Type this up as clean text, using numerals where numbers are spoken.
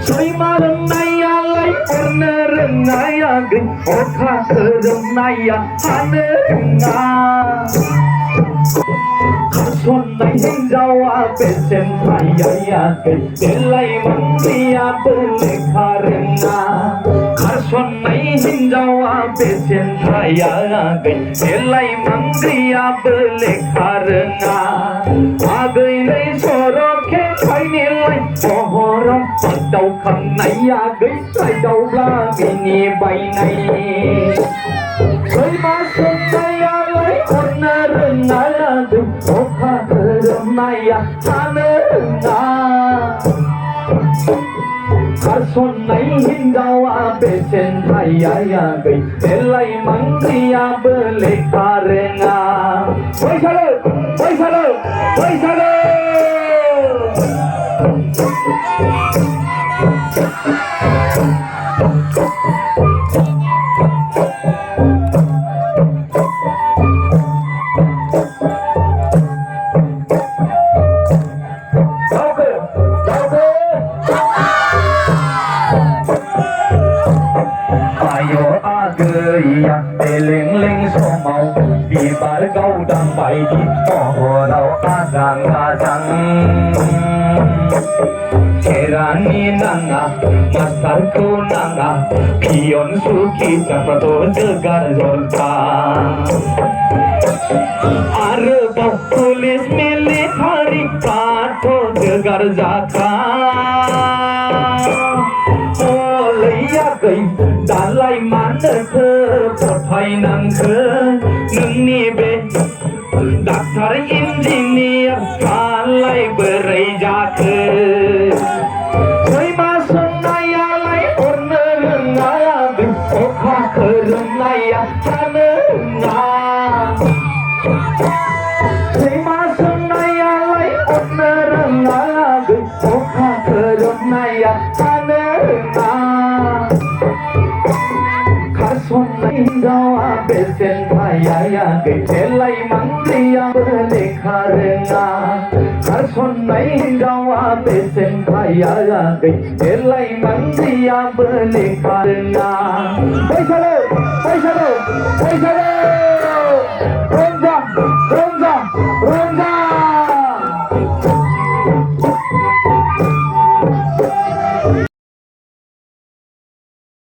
Soimaranayalai ornerengayagin Oka kerengaya hanerenga Karsonai hinjawa besen hayayagin Delai mandiya belekarenga Karsonai hinjawa besen hayayagin Delai mandiya belekarenga Agai soroke kainilai Pohorong padau kanaya Gai sai dau la mini bai nai Gai masuk naya lai ornerengaya Gai oka kerengaya hanerenga Karsonai hinjawa besen hayayagin Delai mandiya belekarenga Baisalo, baisalo, baisalo Ayo agaya eling-ling somau Bibar gaudang baiki pohorau adang-adang Kerani nanga masarku nanga Pion suki capato degar zorka Arbau pulis militari pato degar zaka Gai dalai mana ke porthai nang ke nungni be daktar engineer kalai berai jake koi masang naya lai ornerengaya okha kerengaya hanerenga koi masang naya lai ornerengaya okha kerengaya hanerenga Karsonai hinjawa besen hayayagin Delai mandiya belekarenga Karsonai hinjawa besen hayayagin Delai mandiya belekarenga Baisalo, baisalo, baisalo Ronda, ronda